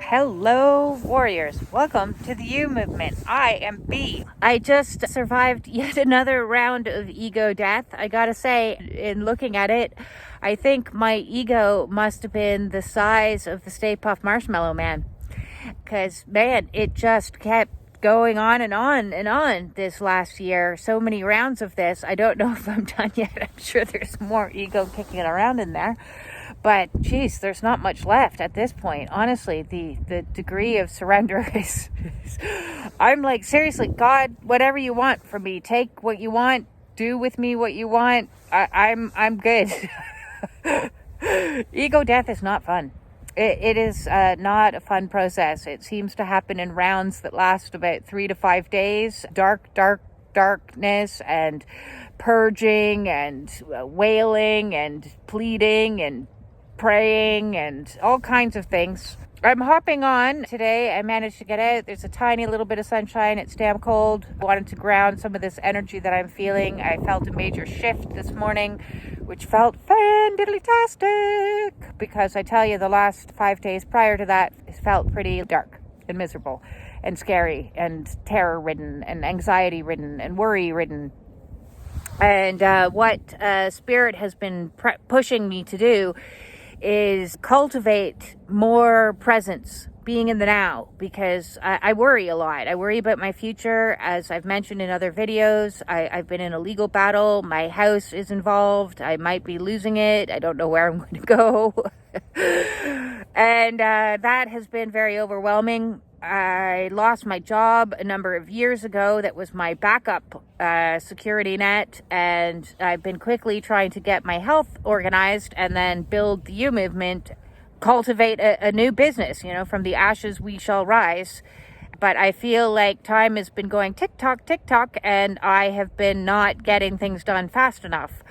Hello, warriors. Welcome to the U movement. I am B. I just survived yet another round of ego death. I gotta say, in looking at it, I think my ego must have been the size of the Stay Puft Marshmallow Man. Because, man, it just kept going on and on and on this last year. So many rounds of this. I don't know if I'm done yet. I'm sure there's more ego kicking around in there. But geez, there's not much left at this point. Honestly, the degree of surrender is I'm like, seriously, God, whatever you want from me, take what you want, do with me what you want. I'm good. Ego death is not fun. It is not a fun process. It seems to happen in rounds that last about 3 to 5 days. Darkness and purging and wailing and pleading and praying and all kinds of things. I'm hopping on today. I managed to get out. There's a tiny little bit of sunshine. It's damn cold. I wanted to ground some of this energy that I'm feeling. I felt a major shift this morning, which felt fantastic, because I tell you, the last 5 days prior to that, it felt pretty dark and miserable and scary and terror-ridden and anxiety-ridden and worry-ridden. And what Spirit has been pushing me to do is cultivate more presence, being in the now, because I worry a lot. I worry about my future. As I've mentioned in other videos, I've been in a legal battle. My house is involved. I might be losing it. I don't know where I'm going to go. And that has been very overwhelming. I lost my job a number of years ago. That was my backup security net, and I've been quickly trying to get my health organized and then build the U movement, cultivate a new business, from the ashes we shall rise. But I feel like time has been going tick tock, and I have been not getting things done fast enough.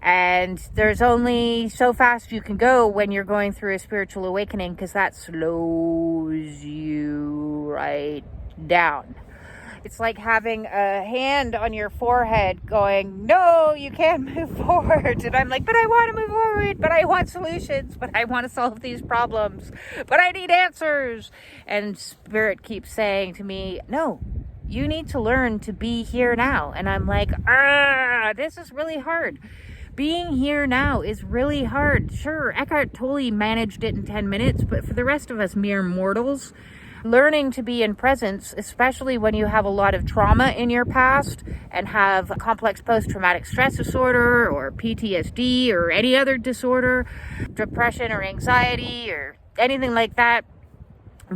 And there's only so fast you can go when you're going through a spiritual awakening, because that slows you right down. It's like having a hand on your forehead going, no, you can't move forward. And I'm like, but I want to move forward, but I want solutions, but I want to solve these problems, but I need answers. And Spirit keeps saying to me, no, you need to learn to be here now. And I'm like, this is really hard. Being here now is really hard. Sure, Eckhart Tolle managed it in 10 minutes, but for the rest of us mere mortals, learning to be in presence, especially when you have a lot of trauma in your past and have complex post-traumatic stress disorder or PTSD or any other disorder, depression or anxiety or anything like that,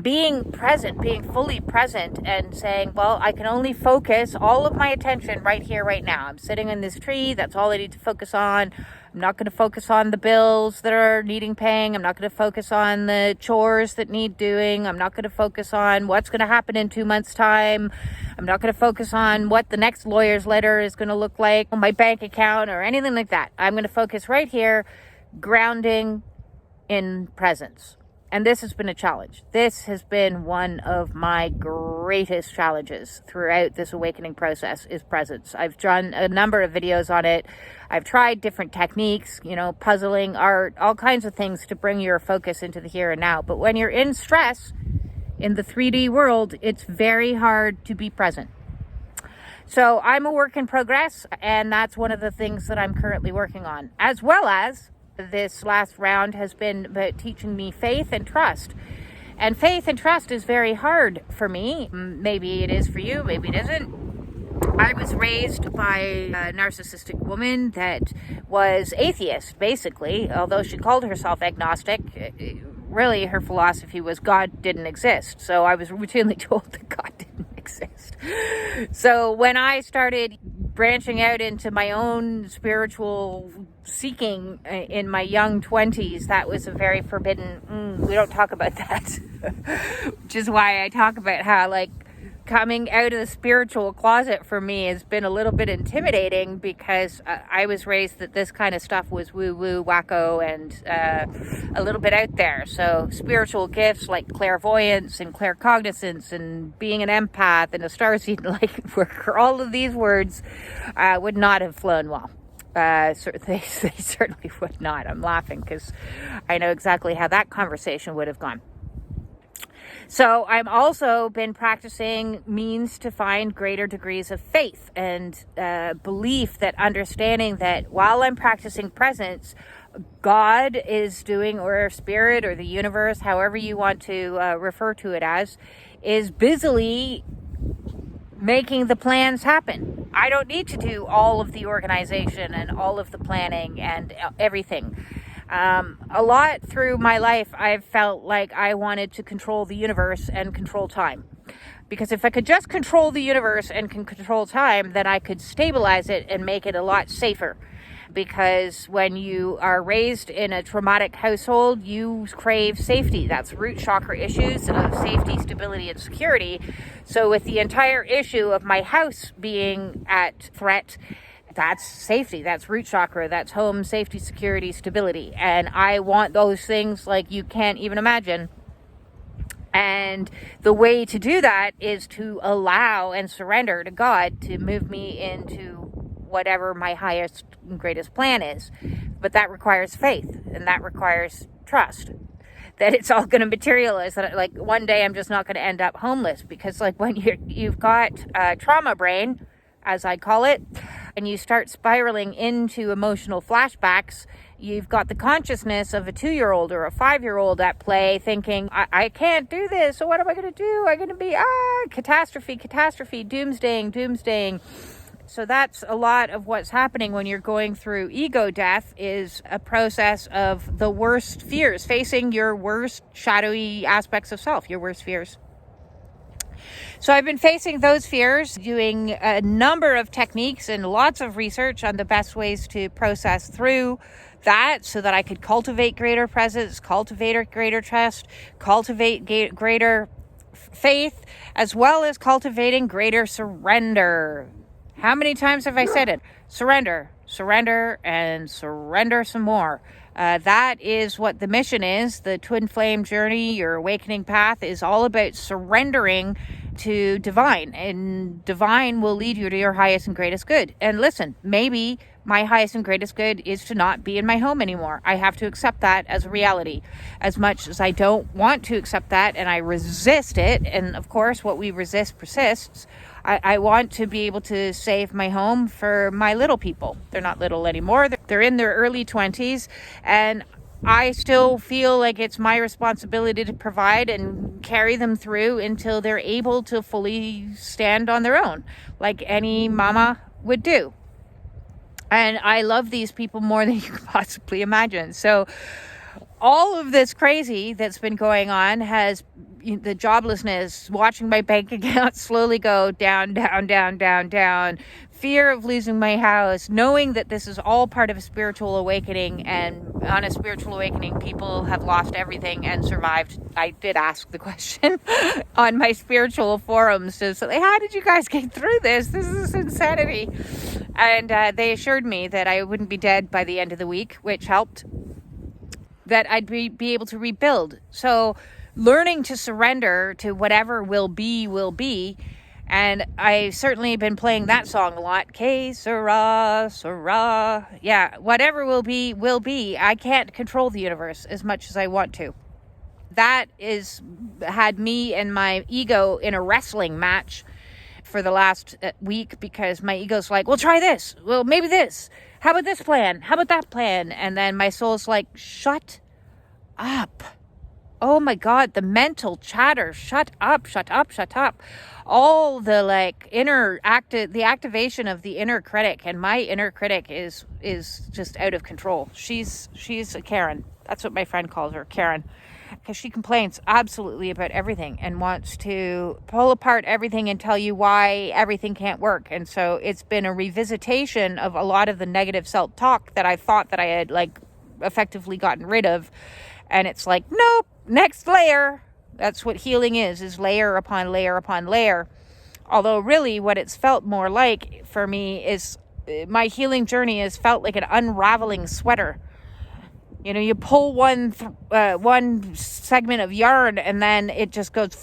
being present, being fully present and saying, well, I can only focus all of my attention right here, right now. I'm sitting in this tree. That's all I need to focus on. I'm not going to focus on the bills that are needing paying. I'm not going to focus on the chores that need doing. I'm not going to focus on what's going to happen in 2 months' time. I'm not going to focus on what the next lawyer's letter is going to look like, my bank account or anything like that. I'm going to focus right here, grounding in presence. And this has been a challenge. This has been one of my greatest challenges throughout this awakening process, is presence. I've done a number of videos on it. I've tried different techniques, puzzling, art, all kinds of things to bring your focus into the here and now. But when you're in stress, in the 3D world, it's very hard to be present. So I'm a work in progress, and that's one of the things that I'm currently working on, as well as this last round has been about teaching me faith and trust. And faith and trust is very hard for me. Maybe it is for you, maybe it isn't. I was raised by a narcissistic woman that was atheist, basically, although she called herself agnostic. Really, her philosophy was God didn't exist. So I was routinely told that God didn't exist. So when I started branching out into my own spiritual seeking in my young 20s, that was a very forbidden, we don't talk about that. Which is why I talk about how, coming out of the spiritual closet for me has been a little bit intimidating, because I was raised that this kind of stuff was woo-woo, wacko, and a little bit out there. So spiritual gifts like clairvoyance and claircognizance and being an empath and a starseed light worker, all of these words would not have flown well. They certainly would not. I'm laughing because I know exactly how that conversation would have gone. So I'm also been practicing means to find greater degrees of faith and belief, that understanding that while I'm practicing presence, God is doing, or spirit, or the universe, however you want to refer to it as, is busily making the plans happen. I don't need to do all of the organization and all of the planning and everything. A lot through my life, I've felt like I wanted to control the universe and control time. Because if I could just control the universe and can control time, then I could stabilize it and make it a lot safer. Because when you are raised in a traumatic household, you crave safety. That's root chakra issues of safety, stability, and security. So with the entire issue of my house being at threat, that's safety, that's root chakra, that's home, safety, security, stability. And I want those things like you can't even imagine. And the way to do that is to allow and surrender to God to move me into whatever my highest and greatest plan is. But that requires faith, and that requires trust that it's all going to materialize, that like one day I'm just not going to end up homeless. Because like when you've got trauma brain, as I call it, and you start spiraling into emotional flashbacks, you've got the consciousness of a 2-year-old or a 5-year-old at play thinking, I can't do this, so what am I going to do? I'm going to be, catastrophe, doomsdaying. So that's a lot of what's happening when you're going through ego death, is a process of the worst fears, facing your worst shadowy aspects of self, your worst fears. So I've been facing those fears, doing a number of techniques and lots of research on the best ways to process through that so that I could cultivate greater presence, cultivate greater trust, cultivate greater faith, as well as cultivating greater surrender. How many times have I said it? Surrender, and surrender some more. That is what the mission is. The twin flame journey, your awakening path, is all about surrendering to divine, and divine will lead you to your highest and greatest good. And listen, maybe my highest and greatest good is to not be in my home anymore. I have to accept that as a reality. As much as I don't want to accept that and I resist it, and of course what we resist persists, I want to be able to save my home for my little people. They're not little anymore. They're in their early 20s, and I still feel like it's my responsibility to provide and carry them through until they're able to fully stand on their own, like any mama would do. And I love these people more than you could possibly imagine. So all of this crazy that's been going on has the joblessness, watching my bank account slowly go down, fear of losing my house, knowing that this is all part of a spiritual awakening, and on a spiritual awakening, people have lost everything and survived. I did ask the question on my spiritual forums, so like, how did you guys get through this? This is insanity. And they assured me that I wouldn't be dead by the end of the week, which helped, that I'd be able to rebuild. So learning to surrender to whatever will be. And I've certainly been playing that song a lot. Que sera, sera. Yeah, whatever will be. I can't control the universe as much as I want to. That had me and my ego in a wrestling match for the last week, because my ego's like, well, try this. Well, maybe this. How about this plan? How about that plan? And then my soul's like, shut up. Oh my God, the mental chatter, shut up. All the the activation of the inner critic, and my inner critic is just out of control. She's a Karen. That's what my friend calls her, Karen. Because she complains absolutely about everything and wants to pull apart everything and tell you why everything can't work. And so it's been a revisitation of a lot of the negative self-talk that I thought that I had effectively gotten rid of. And it's like, nope, next layer. That's what healing is layer upon layer upon layer. Although really what it's felt more like for me is my healing journey has felt like an unraveling sweater. You know, you pull one segment of yarn and then it just goes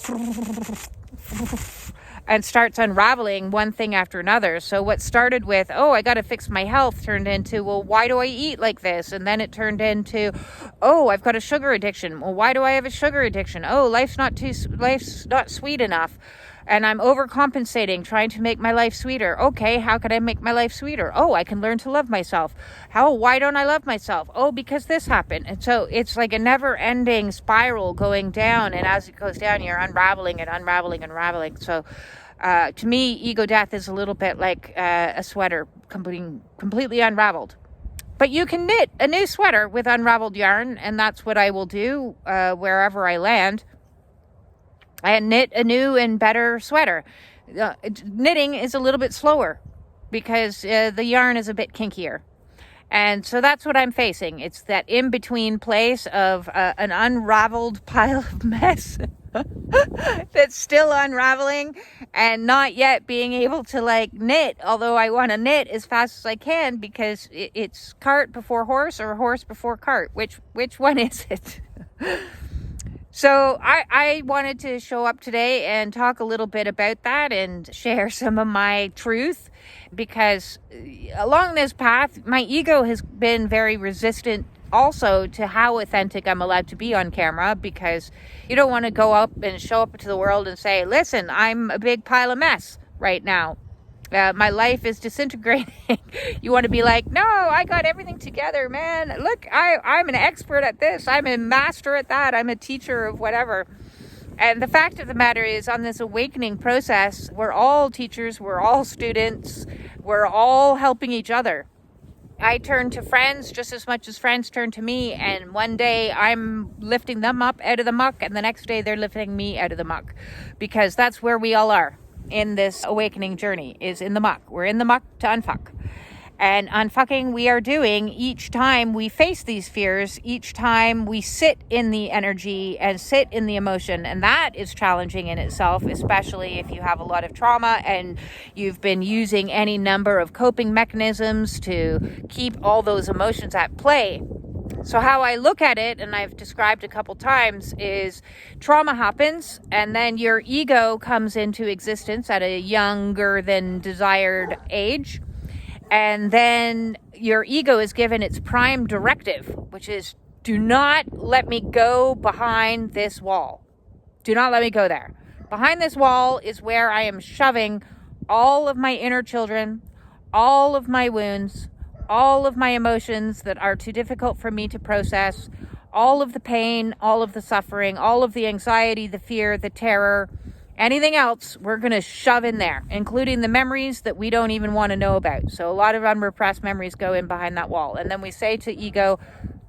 and starts unraveling one thing after another. So what started with, oh, I got to fix my health, turned into, well, why do I eat like this? And then it turned into, oh, I've got a sugar addiction. Well, why do I have a sugar addiction? Oh, life's not sweet enough. And I'm overcompensating, trying to make my life sweeter. Okay, how can I make my life sweeter? Oh, I can learn to love myself. Why don't I love myself? Oh, because this happened. And so it's like a never-ending spiral going down. And as it goes down, you're unraveling and unraveling and unraveling. So to me, ego death is a little bit like a sweater completely unraveled. But you can knit a new sweater with unraveled yarn, and that's what I will do wherever I land. I knit a new and better sweater. Knitting is a little bit slower because the yarn is a bit kinkier. And so that's what I'm facing. It's that in-between place of an unraveled pile of mess that's still unraveling and not yet being able to like knit, although I want to knit as fast as I can because it's cart before horse or horse before cart. Which one is it? So I wanted to show up today and talk a little bit about that and share some of my truth, because along this path, my ego has been very resistant also to how authentic I'm allowed to be on camera, because you don't want to go up and show up to the world and say, listen, I'm a big pile of mess right now. My life is disintegrating. You want to be like, no, I got everything together, man. Look, I'm an expert at this. I'm a master at that. I'm a teacher of whatever. And the fact of the matter is, on this awakening process, we're all teachers. We're all students. We're all helping each other. I turn to friends just as much as friends turn to me. And one day I'm lifting them up out of the muck, and the next day they're lifting me out of the muck, because that's where we all are in this awakening journey, is in the muck. We're in the muck to unfuck. And unfucking we are doing each time we face these fears, each time we sit in the energy and sit in the emotion. And that is challenging in itself, especially if you have a lot of trauma and you've been using any number of coping mechanisms to keep all those emotions at play. So how I look at it, and I've described a couple times, is trauma happens and then your ego comes into existence at a younger than desired age. And then your ego is given its prime directive, which is, do not let me go behind this wall. Do not let me go there. Behind this wall is where I am shoving all of my inner children, all of my wounds, all of my emotions that are too difficult for me to process, all of the pain, all of the suffering, all of the anxiety, the fear, the terror, anything else, we're going to shove in there, including the memories that we don't even want to know about. So a lot of unrepressed memories go in behind that wall. And then we say to ego,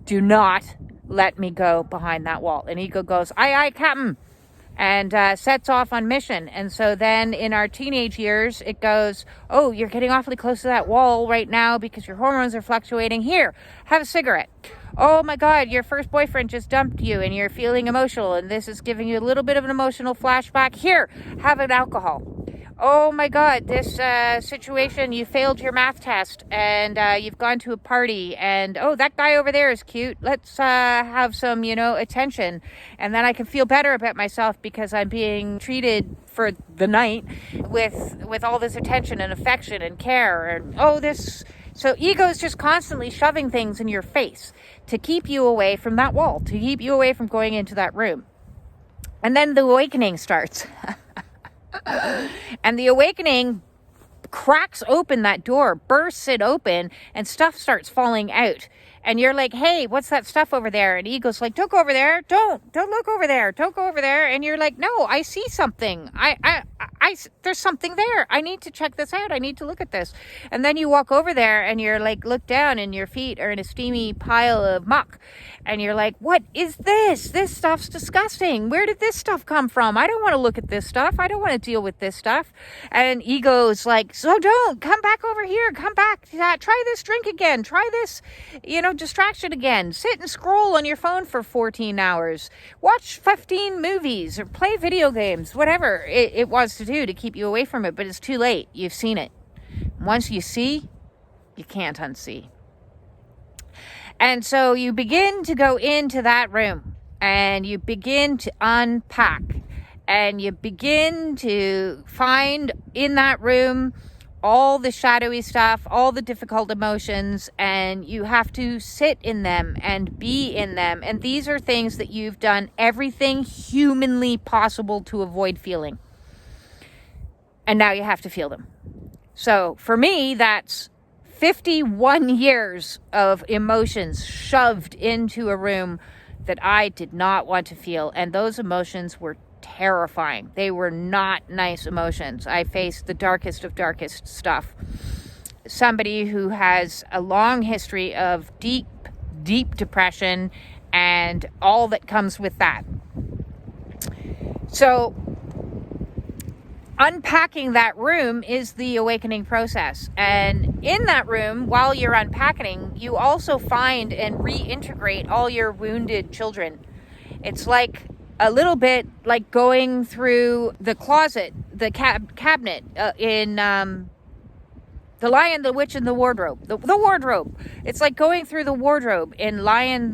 do not let me go behind that wall. And ego goes, aye, aye, Captain, and sets off on mission. And so then in our teenage years, it goes, oh, you're getting awfully close to that wall right now because your hormones are fluctuating. Here, have a cigarette. Oh my God, your first boyfriend just dumped you and you're feeling emotional, and this is giving you a little bit of an emotional flashback. Here, have an alcohol. Oh my God, this situation, you failed your math test and you've gone to a party, and oh, that guy over there is cute. Let's have some, attention. And then I can feel better about myself because I'm being treated for the night with all this attention and affection and care. And so ego is just constantly shoving things in your face to keep you away from that wall, to keep you away from going into that room. And then the awakening starts. And the awakening cracks open that door, bursts it open, and stuff starts falling out. And you're like, hey, what's that stuff over there? And ego's like, don't go over there. Don't look over there. Don't go over there. And you're like, no, I see something. There's something there. I need to check this out. I need to look at this. And then you walk over there and you're like, look down and your feet are in a steamy pile of muck. And you're like, what is this? This stuff's disgusting. Where did this stuff come from? I don't want to look at this stuff. I don't want to deal with this stuff. And ego's like, so don't come back over here. Come back. Try this drink again. Try this, distraction again. Sit and scroll on your phone for 14 hours. Watch 15 movies or play video games, whatever it wants to do to keep you away from it. But it's too late. You've seen it. Once you see, you can't unsee. And so you begin to go into that room and you begin to unpack and you begin to find in that room all the shadowy stuff, all the difficult emotions, and you have to sit in them and be in them. And these are things that you've done everything humanly possible to avoid feeling. And now you have to feel them. So for me, that's 51 years of emotions shoved into a room that I did not want to feel. And those emotions were terrifying. They were not nice emotions. I faced the darkest of darkest stuff. Somebody who has a long history of deep, deep depression and all that comes with that. So unpacking that room is the awakening process. And in that room, while you're unpacking, you also find and reintegrate all your wounded children. It's like a little bit like going through the closet, the cabinet in The Lion, the Witch, and the Wardrobe. The wardrobe. It's like going through the wardrobe in The Lion,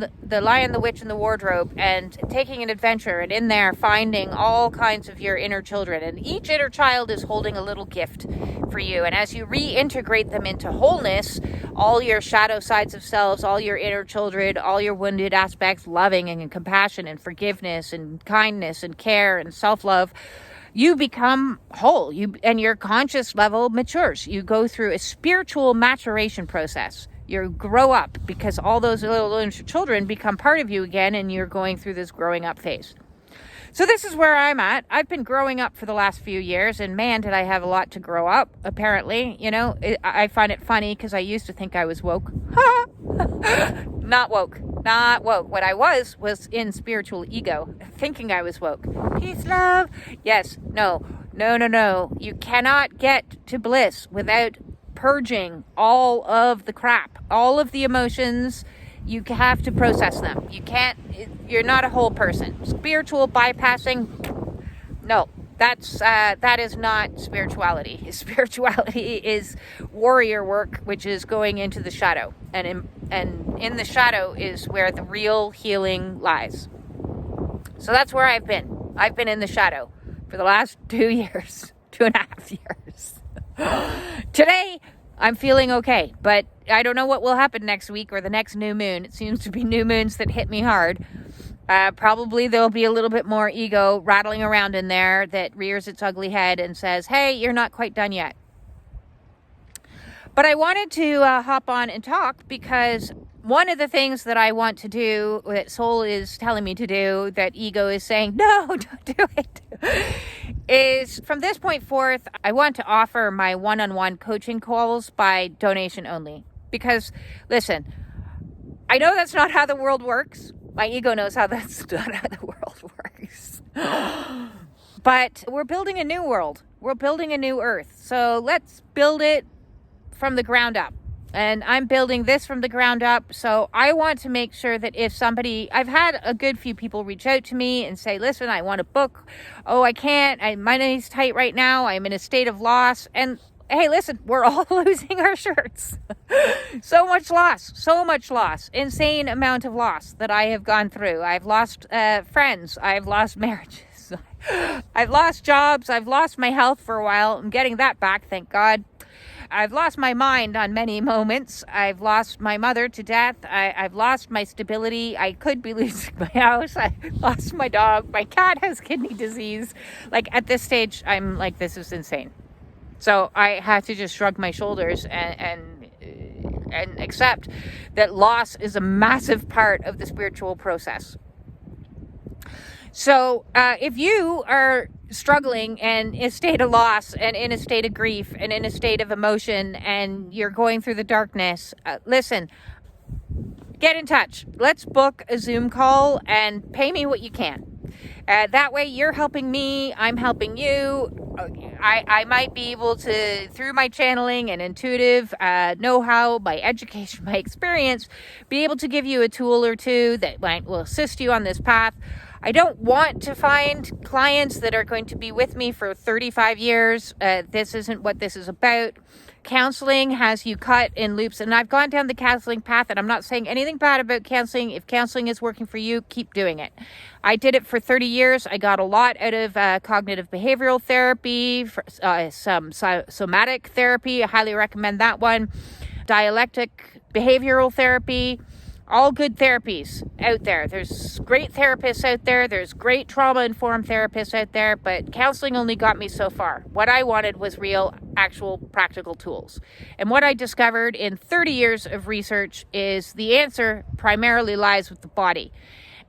the Witch, and the Wardrobe, and taking an adventure, and in there finding all kinds of your inner children. And each inner child is holding a little gift for you. And as you reintegrate them into wholeness, all your shadow sides of selves, all your inner children, all your wounded aspects, loving and compassion and forgiveness and kindness and care and self-love, you become whole, and your conscious level matures. You go through a spiritual maturation process. You grow up because all those little children become part of you again, and you're going through this growing up phase. So this is where I'm at. I've been growing up for the last few years, and man, did I have a lot to grow up, apparently. You know, I find it funny because I used to think I was woke. Not woke. What I was in spiritual ego, thinking I was woke. Peace, love. Yes, no. You cannot get to bliss without purging all of the crap, all of the emotions. You have to process them. You're not a whole person. Spiritual bypassing, no, that is not spirituality. Spirituality is warrior work, which is going into the shadow. And in the shadow is where the real healing lies. So that's where I've been. I've been in the shadow for the last 2 years, 2.5 years. Today, I'm feeling okay, but I don't know what will happen next week or the next new moon. It seems to be new moons that hit me hard. Probably there'll be a little bit more ego rattling around in there that rears its ugly head and says, hey, you're not quite done yet. But I wanted to hop on and talk because one of the things that I want to do, that soul is telling me to do, that ego is saying, no, don't do it, is from this point forth, I want to offer my one-on-one coaching calls by donation only. Because, listen, I know that's not how the world works. My ego knows how that's not how the world works. But we're building a new world. We're building a new earth. So let's build it from the ground up. And I'm building this from the ground up. So I want to make sure that if somebody, I've had a good few people reach out to me and say, listen, I want a book. Oh, I can't. My money's tight right now. I'm in a state of loss. And hey, listen, we're all losing our shirts. So much loss, insane amount of loss that I have gone through. I've lost friends. I've lost marriages. I've lost jobs. I've lost my health for a while. I'm getting that back, thank God. I've lost my mind on many moments. I've lost my mother to death. I've lost my stability. I could be losing my house. I lost my dog. My cat has kidney disease. Like at this stage, I'm like, this is insane. So I had to just shrug my shoulders and accept that loss is a massive part of the spiritual process. So if you are struggling and in a state of loss and in a state of grief and in a state of emotion and you're going through the darkness, listen, get in touch. Let's book a Zoom call and pay me what you can. That way you're helping me, I'm helping you. I might be able to, through my channeling and intuitive know-how, my education, my experience, be able to give you a tool or two that will assist you on this path. I don't want to find clients that are going to be with me for 35 years. This isn't what this is about. counseling has you cut in loops, and I've gone down the counseling path, and I'm not saying anything bad about counseling. If counseling is working for you, keep doing it. I did it for 30 years. I got a lot out of cognitive behavioral therapy, some somatic therapy. I highly recommend that one. Dialectic behavioral therapy. All good therapies out there. There's great therapists out there. There's great trauma-informed therapists out there, but counseling only got me so far. What I wanted was real, actual, practical tools. And what I discovered in 30 years of research is the answer primarily lies with the body.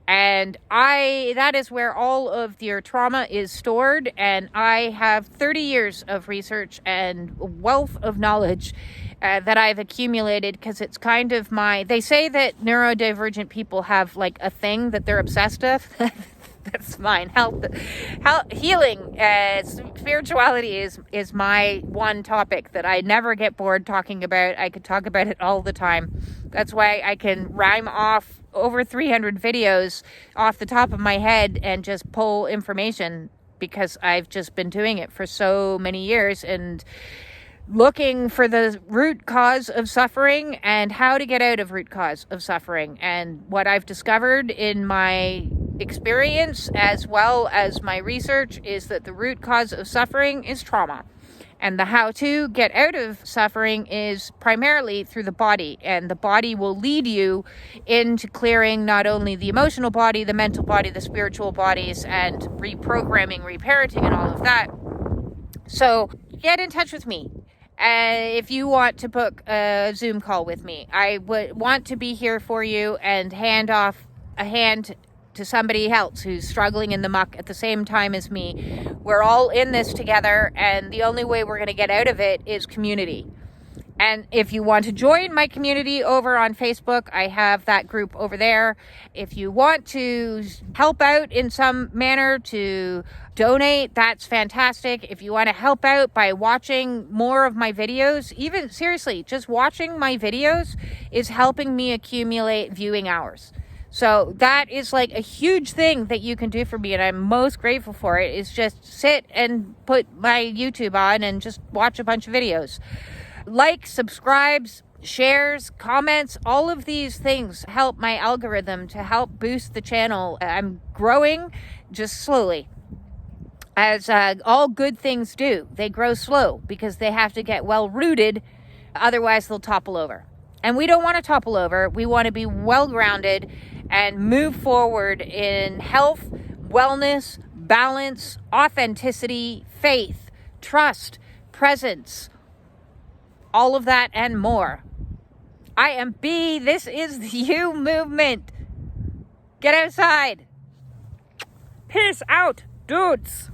And that is where all of your trauma is stored. And I have 30 years of research and wealth of knowledge that I've accumulated, because it's kind of they say that neurodivergent people have like a thing that they're obsessed with. That's mine. Health, healing, spirituality is my one topic that I never get bored talking about. I could talk about it all the time. That's why I can rhyme off over 300 videos off the top of my head and just pull information, because I've just been doing it for so many years and looking for the root cause of suffering and how to get out of root cause of suffering. And what I've discovered in my experience as well as my research is that the root cause of suffering is trauma. And the how to get out of suffering is primarily through the body. And the body will lead you into clearing not only the emotional body, the mental body, the spiritual bodies, and reprogramming, reparenting, and all of that. So get in touch with me. If you want to book a Zoom call with me, I would want to be here for you and hand off a hand to somebody else who's struggling in the muck at the same time as me. We're all in this together, and the only way we're going to get out of it is community. And if you want to join my community over on Facebook, I have that group over there. If you want to help out in some manner, to donate, that's fantastic. If you want to help out by watching more of my videos, even seriously, just watching my videos is helping me accumulate viewing hours. So that is like a huge thing that you can do for me, and I'm most grateful for it, is just sit and put my YouTube on and just watch a bunch of videos. Like, subscribes, shares, comments, all of these things help my algorithm to help boost the channel. I'm growing just slowly, as all good things do. They grow slow because they have to get well rooted, otherwise they'll topple over. And we don't want to topple over. We want to be well grounded and move forward in health, wellness, balance, authenticity, faith, trust, presence, all of that and more. I am B. This is the You Movement. Get outside. Peace out, dudes.